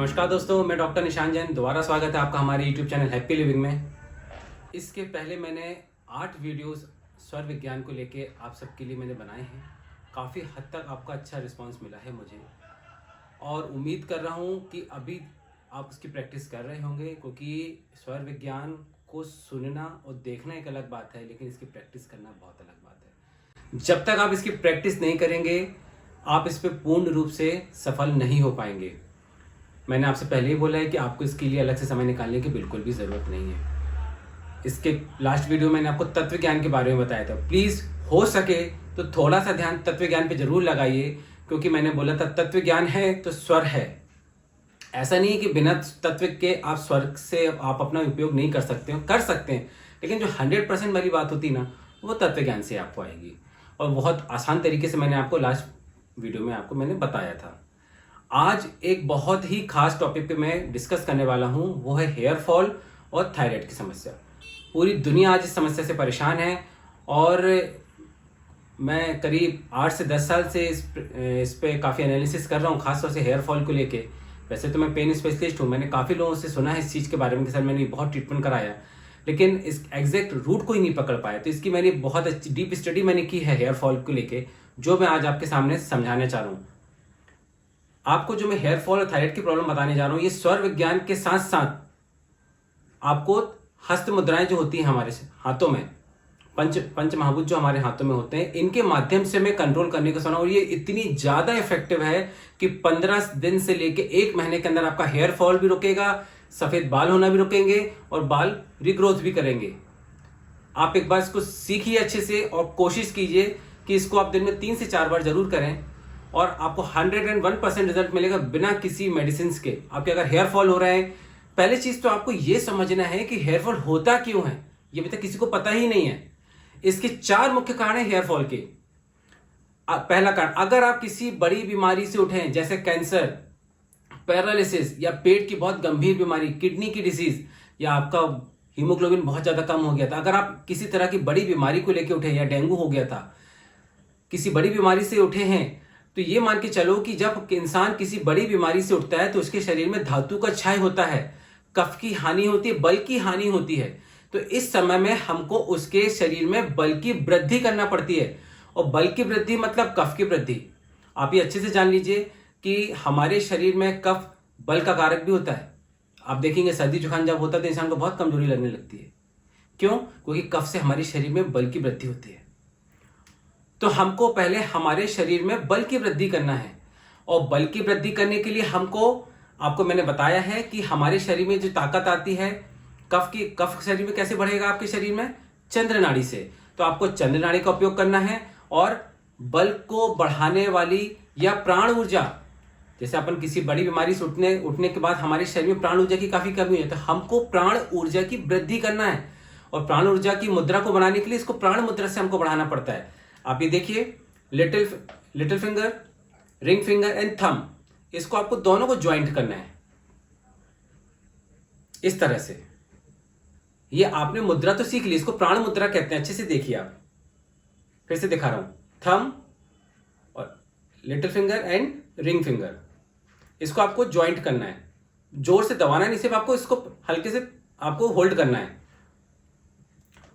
नमस्कार दोस्तों, मैं डॉक्टर निशान जैन। दोबारा स्वागत है आपका हमारे यूट्यूब चैनल हैप्पी लिविंग में। इसके पहले मैंने 8 वीडियोस स्वर विज्ञान को लेके आप सबके लिए मैंने बनाए हैं। काफ़ी हद तक आपका अच्छा रिस्पांस मिला है मुझे, और उम्मीद कर रहा हूँ कि अभी आप उसकी प्रैक्टिस कर रहे होंगे, क्योंकि स्वर विज्ञान को सुनना और देखना एक अलग बात है, लेकिन इसकी प्रैक्टिस करना बहुत अलग बात है। जब तक आप इसकी प्रैक्टिस नहीं करेंगे, आप इस पर पूर्ण रूप से सफल नहीं हो पाएंगे। मैंने आपसे पहले ही बोला है कि आपको इसके लिए अलग से समय निकालने की बिल्कुल भी ज़रूरत नहीं है। इसके लास्ट वीडियो में मैंने आपको तत्व ज्ञान के बारे में बताया था। प्लीज़ हो सके तो थोड़ा सा ध्यान तत्व ज्ञान पे जरूर लगाइए, क्योंकि मैंने बोला था तत्व ज्ञान है तो स्वर है। ऐसा नहीं है कि बिना तत्व के आप स्वर से आप अपना उपयोग नहीं कर सकते हो, कर सकते हैं, लेकिन जो 100% वाली बात होती ना, वो तत्व ज्ञान से आपको आएगी। और बहुत आसान तरीके से मैंने आपको लास्ट वीडियो में आपको मैंने बताया था। आज एक बहुत ही खास टॉपिक पे मैं डिस्कस करने वाला हूँ, वो है हेयर फॉल और थायराइड की समस्या। पूरी दुनिया आज इस समस्या से परेशान है, और मैं करीब 8 से 10 साल से इस पे काफ़ी एनालिसिस कर रहा हूँ, खासतौर से हेयर फॉल को लेके। वैसे तो मैं पेन स्पेशलिस्ट हूँ, मैंने काफ़ी लोगों से सुना है इस चीज़ के बारे में कि सर मैंने बहुत ट्रीटमेंट कराया, लेकिन इस एग्जैक्ट रूट को ही नहीं पकड़ पाया। तो इसकी मैंने बहुत अच्छी डीप स्टडी मैंने की है हेयर फॉल को लेके, जो मैं आज आपके सामने समझाने चाह रहा हूँ। आपको जो मैं हेयर फॉल और थायराइड की प्रॉब्लम बताने जा रहा हूँ, ये स्वर विज्ञान के साथ साथ आपको हस्त मुद्राएं जो होती हैं हमारे हाथों में, पंच महाभूत जो हमारे हाथों में होते हैं, इनके माध्यम से मैं कंट्रोल करने को सुना। और ये इतनी ज्यादा इफेक्टिव है कि 15 दिन से लेके 1 महीने के अंदर आपका हेयर फॉल भी रुकेगा, सफेद बाल होना भी रुकेंगे, और बाल रिग्रोथ भी करेंगे। आप एक बार इसको सीखिए अच्छे से, और कोशिश कीजिए कि इसको आप दिन में 3 से 4 बार जरूर करें, और आपको 101% रिजल्ट मिलेगा बिना किसी मेडिसिन के। आपके अगर हेयर फॉल हो रहा है, पहले चीज तो आपको यह समझना है कि हेयर फॉल होता क्यों है। ये अभी तक किसी को पता ही नहीं है। इसके 4 मुख्य कारण है हेयर फॉल के। पहला कारण, अगर आप किसी बड़ी बीमारी से उठे, जैसे कैंसर, पैरालिसिस, या पेट की बहुत गंभीर बीमारी, किडनी की डिसीज, या आपका हीमोग्लोबिन बहुत ज्यादा कम हो गया था, अगर आप किसी तरह की बड़ी बीमारी को लेकर उठे, या डेंगू हो गया था, किसी बड़ी बीमारी से उठे हैं, तो ये मान के चलो कि जब इंसान किसी बड़ी बीमारी से उठता है तो उसके शरीर में धातु का क्षय होता है, कफ की हानि होती है, बल की हानि होती है। तो इस समय में हमको उसके शरीर में बल की वृद्धि करना पड़ती है। और बल की वृद्धि मतलब कफ की वृद्धि। आप ये अच्छे से जान लीजिए कि हमारे शरीर में कफ बल का कारक भी होता है। आप देखेंगे सर्दी जुकाम जब होता है तो इंसान को बहुत कमजोरी लगने लगती है। क्यों? क्योंकि कफ से हमारे शरीर में बल की वृद्धि होती है। तो हमको पहले हमारे शरीर में बल की वृद्धि करना है, और बल की वृद्धि करने के लिए आपको मैंने बताया है कि हमारे शरीर में जो ताकत आती है, कफ शरीर में कैसे बढ़ेगा आपके शरीर में? चंद्र नाड़ी से। तो आपको चंद्र नाड़ी का उपयोग करना है, और बल को बढ़ाने वाली या प्राण ऊर्जा, जैसे अपन किसी बड़ी बीमारी से उठने के बाद हमारे शरीर में प्राण ऊर्जा की काफी कमी है, तो हमको प्राण ऊर्जा की वृद्धि करना है। और प्राण ऊर्जा की मुद्रा को बनाने के लिए इसको प्राण मुद्रा से हमको बढ़ाना पड़ता है। आप ये देखिए, little finger, ring finger and thumb, इसको आपको दोनों को ज्वाइंट करना है इस तरह से। ये आपने मुद्रा तो सीख ली, इसको प्राण मुद्रा कहते हैं। अच्छे से देखिए, आप फिर से दिखा रहा हूं, थंब और little finger and ring finger, इसको आपको ज्वाइंट करना है। जोर से दबाना नहीं, सिर्फ आपको इसको हल्के से आपको होल्ड करना है।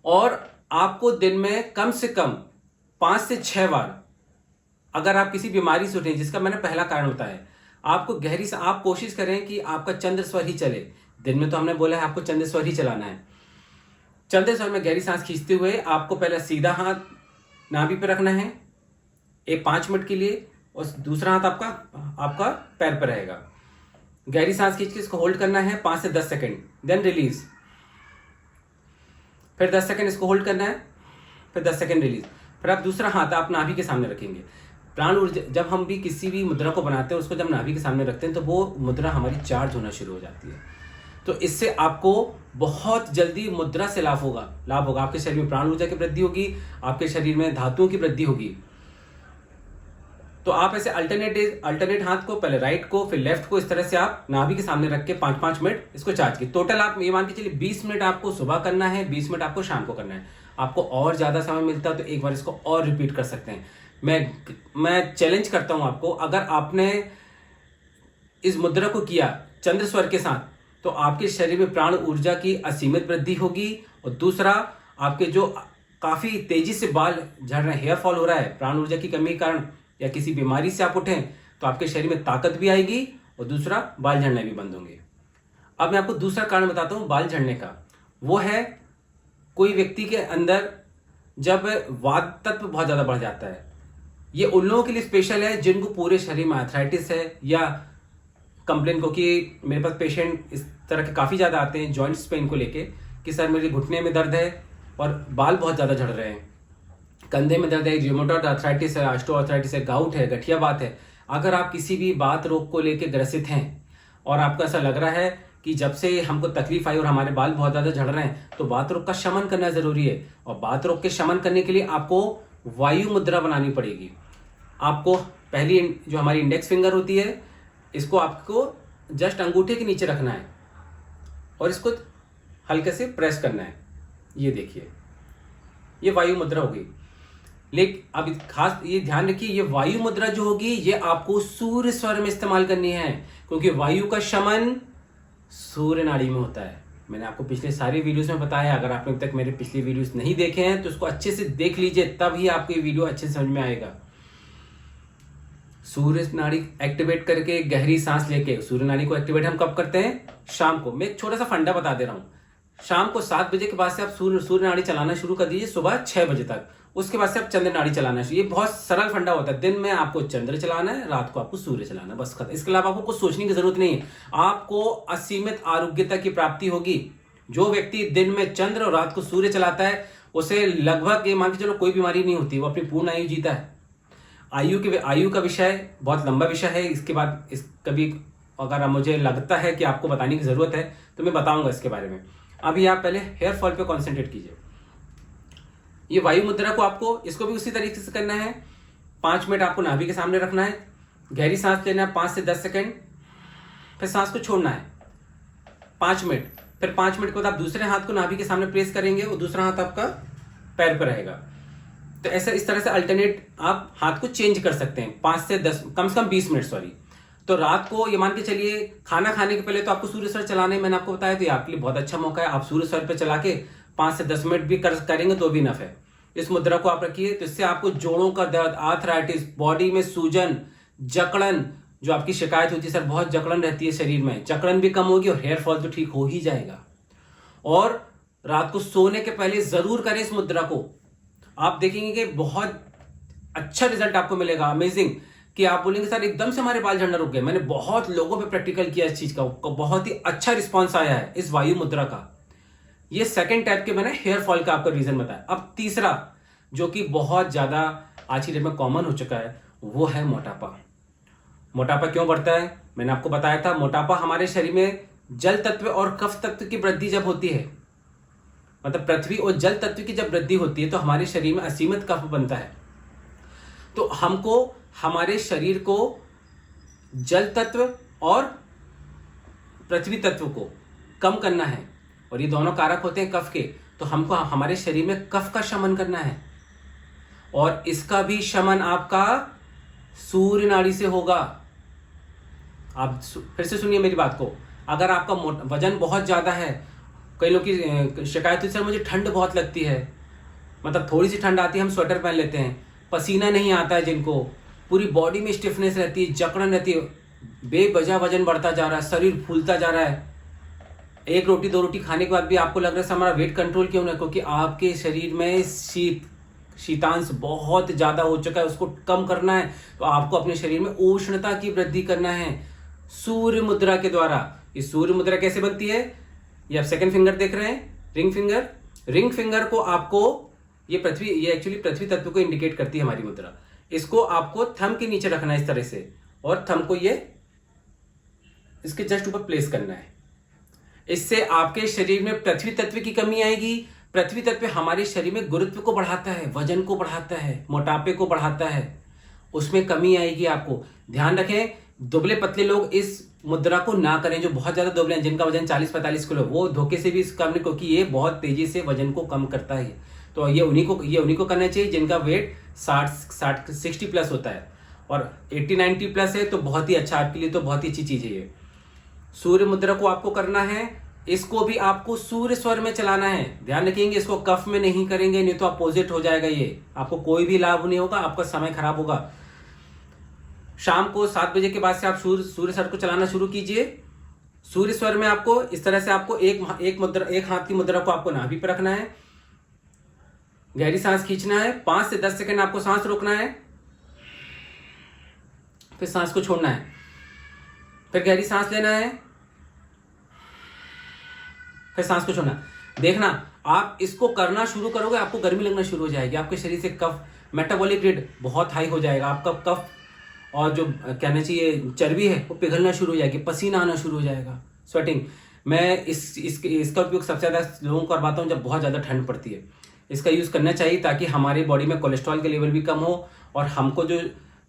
और आपको दिन में कम से कम 5 से 6 बार, अगर आप किसी बीमारी से उठे, जिसका मैंने पहला कारण होता है, आपको आप कोशिश करें कि आपका चंद्र स्वर ही चले। दिन में तो हमने बोला है आपको चंद्र स्वर ही चलाना है। चंद्र स्वर में गहरी सांस खींचते हुए आपको पहले सीधा हाथ नाभि पे रखना है 5 मिनट के लिए, और दूसरा हाथ आपका पैर पर रहेगा। गहरी सांस खींच के इसको होल्ड करना है 5 से 10 सेकेंड, देन रिलीज। फिर 10 सेकेंड इसको होल्ड करना है, फिर 10 सेकेंड रिलीज। फिर आप दूसरा हाथ आप नाभि के सामने रखेंगे। प्राण ऊर्जा, जब हम भी किसी भी मुद्रा को बनाते हैं, उसको जब नाभि के सामने रखते हैं, तो वो मुद्रा हमारी चार्ज होना शुरू हो जाती है। तो इससे आपको बहुत जल्दी मुद्रा से लाभ होगा। आपके शरीर में प्राण ऊर्जा की वृद्धि होगी, आपके शरीर में धातुओं की वृद्धि होगी। तो आप ऐसे अल्टरनेट हाथ को, पहले राइट को फिर लेफ्ट को, इस तरह से आप नाभि के सामने रख के 5-5 मिनट इसको चार्ज की। टोटल आप ये मान के चलिए 20 मिनट आपको सुबह करना है, 20 मिनट आपको शाम को करना है। आपको और ज्यादा समय मिलता है तो एक बार इसको और रिपीट कर सकते हैं। मैं चैलेंज करता हूं आपको, अगर आपने इस मुद्रा को किया चंद्र स्वर के साथ, तो आपके शरीर में प्राण ऊर्जा की असीमित वृद्धि होगी। और दूसरा, आपके जो काफी तेजी से बाल झड़ रहे हैं, हेयर फॉल हो रहा है प्राण ऊर्जा की कमी के कारण, या किसी बीमारी से आप उठें, तो आपके शरीर में ताकत भी आएगी और दूसरा बाल झड़ने भी बंद होंगे। अब मैं आपको दूसरा कारण बताता हूं बाल झड़ने का। वो है कोई व्यक्ति के अंदर जब वात तत्व बहुत ज्यादा बढ़ जाता है। ये उन लोगों के लिए स्पेशल है जिनको पूरे शरीर में आर्थराइटिस है, या कंप्लेन को कि मेरे पास पेशेंट इस तरह के काफी ज्यादा आते हैं जॉइंट्स पेन को लेके कि सर मेरे घुटने में दर्द है और बाल बहुत ज्यादा झड़ रहे हैं, कंधे में दर्द है, रियोमेटॉइड आर्थराइटिस है, ऑस्टियोआर्थराइटिस है, गाउट है, गठिया बात है। अगर आप किसी भी बात रोग को लेकर ग्रसित हैं और आपको ऐसा लग रहा है कि जब से हमको तकलीफ आई और हमारे बाल बहुत ज्यादा झड़ रहे हैं, तो बात रोग का शमन करना जरूरी है। और बात रोग के शमन करने के लिए आपको वायु मुद्रा बनानी पड़ेगी। आपको पहली जो हमारी इंडेक्स फिंगर होती है, इसको आपको जस्ट अंगूठे के नीचे रखना है और इसको हल्के से प्रेस करना है। ये देखिए, ये वायु मुद्रा होगी। लेकिन अब खास ये ध्यान रखिए, ये वायु मुद्रा जो होगी ये आपको सूर्य स्वर में इस्तेमाल करनी है, क्योंकि वायु का शमन सूर्य नाड़ी में होता है। मैंने आपको पिछले सारे वीडियोस में बताया। अगर आपने अब तक मेरे पिछले वीडियोस नहीं देखे हैं तो उसको अच्छे से देख लीजिए, तब ही आपको ये वीडियो अच्छे से समझ में आएगा। सूर्य नाड़ी एक्टिवेट करके गहरी सांस लेके, सूर्य नाड़ी को एक्टिवेट हम कब करते हैं? शाम को। मैं एक छोटा सा फंडा बता दे रहा हूं। शाम को 7 बजे के बाद से आप सूर्य नाड़ी चलाना शुरू कर दीजिए, सुबह 6 बजे तक। उसके बाद से आप चंद्र नाड़ी चलाना शुरू। ये बहुत सरल फंडा होता है। दिन में आपको चंद्र चलाना है, रात को आपको सूर्य चलाना है, बस खत्म। इसके अलावा आपको कुछ सोचने की जरूरत नहीं है। आपको असीमित आरोग्यता की प्राप्ति होगी। जो व्यक्ति दिन में चंद्र और रात को सूर्य चलाता है, उसे लगभग ये मान के चलो कोई बीमारी नहीं होती, वो अपनी पूर्ण आयु जीता है। आयु का विषय बहुत लंबा विषय है। इसके बाद कभी अगर मुझे लगता है कि आपको बताने की जरूरत है तो मैं बताऊंगा इसके बारे में। अभी आप पहले हेयर फॉल पे कॉन्सेंट्रेट कीजिए। ये वायु मुद्रा को आपको इसको भी उसी तरीके से करना है। 5 मिनट आपको नाभि के सामने रखना है, गहरी सांस लेना है 5 से 10 सेकेंड, फिर सांस को छोड़ना है 5 मिनट। फिर 5 मिनट के बाद आप दूसरे हाथ को नाभि के सामने प्लेस करेंगे और दूसरा हाथ आपका पैर पर रहेगा। तो ऐसा इस तरह से अल्टरनेट आप हाथ को चेंज कर सकते हैं। 5 से 10, कम से कम 20 मिनट सॉरी। तो रात को ये मान के चलिए खाना खाने के पहले तो आपको सूर्य स्वर चलाने, मैंने आपको बताया, तो ये आपके लिए बहुत अच्छा मौका है। आप सूर्य स्वर पे चला के 5 से 10 मिनट भी करेंगे तो भी नफ है। इस मुद्रा को आप रखिए, तो इससे आपको जोड़ों का दर्द, आर्थराइटिस, बॉडी में सूजन, जकड़न, जो आपकी शिकायत होती है सर बहुत जकड़न रहती है शरीर में, जकड़न भी कम होगी और हेयर फॉल तो ठीक हो ही जाएगा। और रात को सोने के पहले जरूर करें इस मुद्रा को। आप देखेंगे कि बहुत अच्छा रिजल्ट आपको मिलेगा, अमेजिंग, कि आप बोलेंगे सर एकदम से हमारे बाल झड़ना रुक गए। मैंने बहुत लोगों पे प्रैक्टिकल किया इस चीज का, बहुत ही अच्छा रिस्पॉन्स आया है इस वायु मुद्रा का। ये सेकंड टाइप के मैंने हेयर फॉल का आपको रीजन बताया। अब तीसरा, जो कि बहुत ज्यादा आज की डेट में कॉमन हो चुका है, वो है मोटापा। मोटापा क्यों बढ़ता है? मैंने आपको बताया था, मोटापा हमारे शरीर में जल तत्व और कफ तत्व की वृद्धि जब होती है, मतलब पृथ्वी और जल तत्व की जब वृद्धि होती है, तो हमारे शरीर में असीमित कफ बनता है। तो हमको हमारे शरीर को जल तत्व और पृथ्वी तत्व को कम करना है, और ये दोनों कारक होते हैं कफ के। तो हमको हमारे शरीर में कफ का शमन करना है, और इसका भी शमन आपका सूर्य नाड़ी से होगा। आप फिर से सुनिए मेरी बात को। अगर आपका वजन बहुत ज्यादा है, कई लोग की शिकायत होती है सर मुझे ठंड बहुत लगती है, मतलब थोड़ी सी ठंड आती है हम स्वेटर पहन लेते हैं, पसीना नहीं आता है, जिनको पूरी बॉडी में स्टिफनेस रहती है, जकड़न रहती है, बेवजह वजन बढ़ता जा रहा है, शरीर फूलता जा रहा है, 1 रोटी 2 रोटी खाने के बाद भी आपको लग रहा है हमारा वेट कंट्रोल क्यों नहीं, क्योंकि आपके शरीर में शीतांश बहुत ज्यादा हो चुका है, उसको कम करना है। तो आपको अपने शरीर में उष्णता की वृद्धि करना है सूर्य मुद्रा के द्वारा। ये सूर्य मुद्रा कैसे बनती है? ये आप सेकंड फिंगर देख रहे हैं, रिंग फिंगर को आपको ये एक्चुअली पृथ्वी तत्व को इंडिकेट करती है हमारी मुद्रा। इसको आपको थंब के नीचे रखना है इस तरह से, और थंब को ये इसके जस्ट ऊपर प्लेस करना है। इससे आपके शरीर में पृथ्वी तत्व की कमी आएगी। पृथ्वी तत्व हमारे शरीर में गुरुत्व को बढ़ाता है, वजन को बढ़ाता है, मोटापे को बढ़ाता है, उसमें कमी आएगी। आपको ध्यान रखें, दुबले पतले लोग इस मुद्रा को ना करें। जो बहुत ज्यादा दुबले हैं, जिनका वजन 40-45 किलो, वो धोखे से भी इस करने, क्योंकि ये बहुत तेजी से वजन को कम करता है। तो ये उन्हीं को करना चाहिए जिनका वेट 60 प्लस होता है, और 80-90 प्लस है तो बहुत ही अच्छा, आपके लिए तो बहुत ही अच्छी चीज है ये। सूर्य मुद्रा को आपको करना है, इसको भी आपको सूर्य स्वर में चलाना है। ध्यान रखेंगे, इसको कफ में नहीं करेंगे, नहीं तो अपोजिट हो जाएगा, ये आपको कोई भी लाभ नहीं होगा, आपका समय खराब होगा। शाम को 7 बजे के बाद से आप सूर्य स्वर को चलाना शुरू कीजिए। सूर्य स्वर में आपको इस तरह से आपको एक हाथ की मुद्रा को आपको नाभि पर रखना है, गहरी सांस खींचना है, 5 से 10 सेकंड आपको सांस रोकना है, फिर सांस को छोड़ना है, फिर गहरी सांस लेना है, फिर सांस को छोड़ना। देखना, आप इसको करना शुरू करोगे, आपको गर्मी लगना शुरू हो जाएगी, आपके शरीर से कफ, मेटाबॉलिक रेट बहुत हाई हो जाएगा, आपका कफ और जो कहना चाहिए चर्बी है वो पिघलना शुरू हो जाएगी, पसीना आना शुरू हो जाएगा, स्वेटिंग। मैं इसका उपयोग सबसे ज़्यादा लोगों को करवाता हूँ जब बहुत ज़्यादा ठंड पड़ती है। इसका यूज़ करना चाहिए ताकि हमारी बॉडी में कोलेस्ट्रॉल के लेवल भी कम हो और हमको जो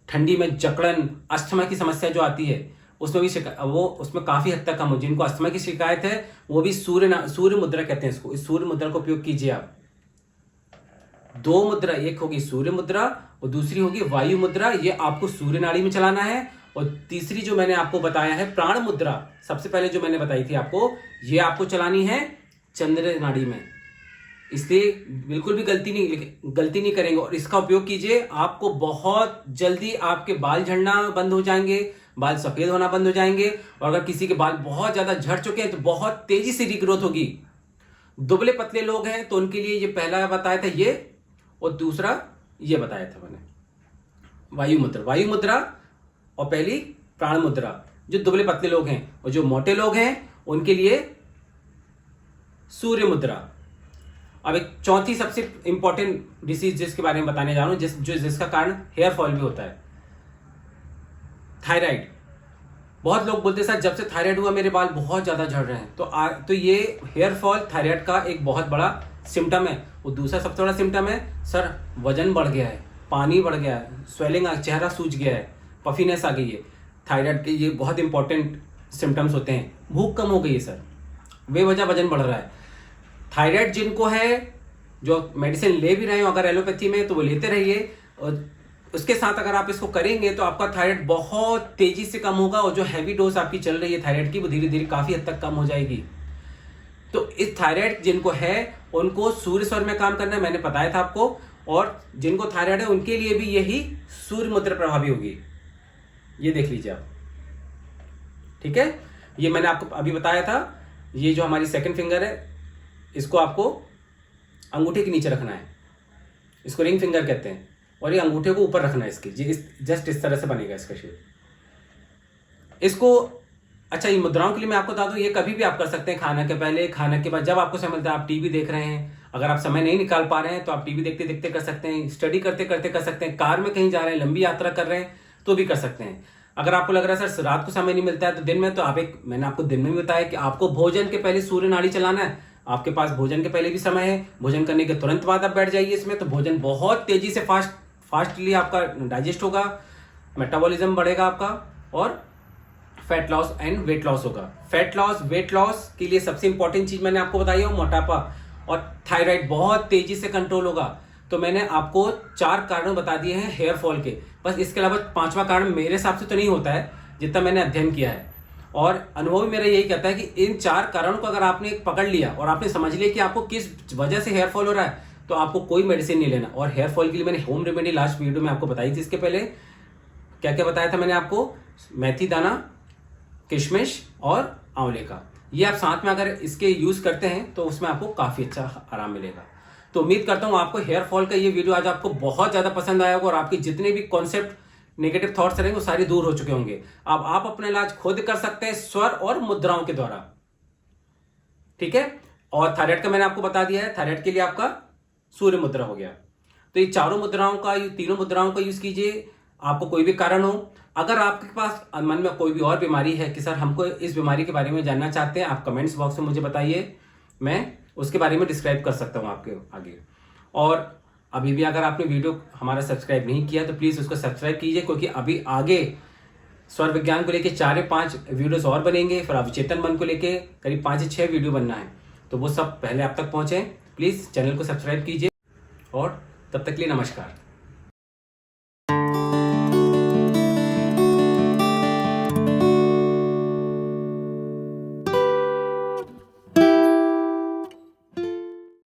ठंडी में जकड़न, अस्थमा की समस्या जो आती है उसमें भी उसमें काफ़ी हद तक कम हो। जिनको अस्थमा की शिकायत है वो भी सूर्य मुद्रा कहते हैं इसको, इस सूर्य मुद्रा का उपयोग कीजिए आप। 2 मुद्रा, एक होगी सूर्य मुद्रा और दूसरी होगी वायु मुद्रा, ये आपको सूर्य नाड़ी में चलाना है। और तीसरी जो मैंने आपको बताया है प्राण मुद्रा, सबसे पहले जो मैंने बताई थी आपको, ये आपको चलानी है चंद्र नाड़ी में। इसलिए बिल्कुल भी गलती नहीं करेंगे और इसका उपयोग कीजिए, आपको बहुत जल्दी आपके बाल झड़ना बंद हो जाएंगे, बाल सफेद होना बंद हो जाएंगे। और अगर किसी के बाल बहुत ज्यादा झड़ चुके हैं तो बहुत तेजी से रिग्रोथ होगी। दुबले पतले लोग हैं तो उनके लिए ये पहला बताया था ये, और दूसरा ये बताया था मैंने वायु मुद्रा और पहली प्राण मुद्रा, जो दुबले पतले लोग हैं। और जो मोटे लोग हैं उनके लिए सूर्य मुद्रा। अब एक चौथी सबसे इंपॉर्टेंट डिसीज जिसके बारे में बताने जा रहा हूं, जिसका कारण हेयर फॉल भी होता है, थायराइड। बहुत लोग बोलते हैं सर जब से थायराइड हुआ मेरे बाल बहुत ज्यादा झड़ रहे हैं। तो ये हेयर फॉल थायराइड का एक बहुत बड़ा सिम्टम है। वो दूसरा सबसे बड़ा सिम्टम है सर वजन बढ़ गया है, पानी बढ़ गया है, स्वेलिंग, चेहरा सूज गया है, पफीनेस आ गई है। थायराइड के ये बहुत इंपॉर्टेंट सिम्टम्स होते हैं। भूख कम हो गई है सर, बेवजह वजन बढ़ रहा है। थायराइड जिनको है, जो मेडिसिन ले भी रहे हो अगर एलोपैथी में, तो वो लेते रहिए। और उसके साथ अगर आप इसको करेंगे तो आपका थायराइड बहुत तेजी से कम होगा और जो हैवी डोज आपकी चल रही है थायराइड की वो धीरे धीरे काफी हद तक कम हो जाएगी। तो इस थायराइड जिनको है उनको सूर्य स्वर में काम करना है, मैंने बताया था आपको। और जिनको थायराइड है उनके लिए भी यही सूर्य मुद्रा प्रभावी होगी। ये देख लीजिए आप, ठीक है। ये मैंने आपको अभी बताया था। ये जो हमारी सेकंड फिंगर है इसको आपको अंगूठे के नीचे रखना है, इसको रिंग फिंगर कहते हैं। और ये अंगूठे को ऊपर रखना है इसके, जस्ट इस तरह से बनेगा इसका शेप। इसको अच्छा, ये मुद्राओं के लिए मैं आपको बता दूं, ये कभी भी आप कर सकते हैं, खाना के पहले, खाना के बाद, जब आपको समय मिलता है। आप टीवी देख रहे हैं, अगर आप समय नहीं निकाल पा रहे हैं तो आप टीवी देखते देखते कर सकते हैं, स्टडी करते करते कर सकते हैं, कार में कहीं जा रहे हैं, लंबी यात्रा कर रहे हैं तो भी कर सकते हैं। अगर आपको लग रहा है सर रात को समय नहीं मिलता है तो दिन में, तो मैंने आपको दिन में भी बताया कि आपको भोजन के पहले सूर्य नाड़ी चलाना है। आपके पास भोजन के पहले भी समय है, भोजन करने के तुरंत बाद आप बैठ जाइए इसमें, तो भोजन बहुत तेजी से फास्टली आपका डाइजेस्ट होगा, मेटाबॉलिज्म बढ़ेगा आपका, और fat loss and weight loss होगा। फैट लॉस, वेट लॉस के लिए सबसे इंपॉर्टेंट चीज मैंने आपको बताई है मोटापा, और थायराइड बहुत तेजी से कंट्रोल होगा। तो मैंने आपको 4 कारण बता दिए हैं हेयर फॉल के, बस इसके अलावा 5वां कारण मेरे हिसाब से तो नहीं होता है जितना मैंने अध्ययन किया है। और अनुभव भी मेरा यही कहता है कि इन 4 कारणों को अगर आपने पकड़ लिया और आपने समझ लिया कि आपको किस वजह से हेयर फॉल हो रहा है, तो आपको कोई मेडिसिन नहीं लेना। और हेयर फॉल के लिए मैंने होम रेमेडी लास्ट वीडियो में आपको बताई थी। इसके पहले क्या क्या बताया था मैंने आपको, मेथी दाना, किशमिश और आंवले का। ये आप साथ में अगर इसके यूज करते हैं तो उसमें आपको काफी अच्छा आराम मिलेगा। तो उम्मीद करता हूं आपको हेयर फॉल का ये वीडियो आज आपको बहुत ज्यादा पसंद आया होगा और आपके जितने भी कॉन्सेप्ट, नेगेटिव थॉट्स रहेंगे वो सारे दूर हो चुके होंगे। अब आप अपना इलाज खुद कर सकते हैं स्वर और मुद्राओं के द्वारा, ठीक है। और थायराइड का मैंने आपको बता दिया है, थायराइड के लिए आपका सूर्य मुद्रा हो गया। तो ये तीनों मुद्राओं का यूज कीजिए। आपको कोई भी कारण हो, अगर आपके पास मन में कोई भी और बीमारी है कि सर हमको इस बीमारी के बारे में जानना चाहते हैं, आप कमेंट्स बॉक्स में मुझे बताइए, मैं उसके बारे में डिस्क्राइब कर सकता हूं आपके आगे। और अभी भी अगर आपने वीडियो हमारा सब्सक्राइब नहीं किया तो प्लीज उसको सब्सक्राइब कीजिए, क्योंकि अभी आगे स्वर विज्ञान को लेके 4 या 5 वीडियोस और बनेंगे। फिर अवचेतन मन को लेके करीब 5 या 6 वीडियो बनना है, तो वो सब पहले आप तक पहुंचे। प्लीज चैनल को सब्सक्राइब कीजिए और तब तक के लिए नमस्कार।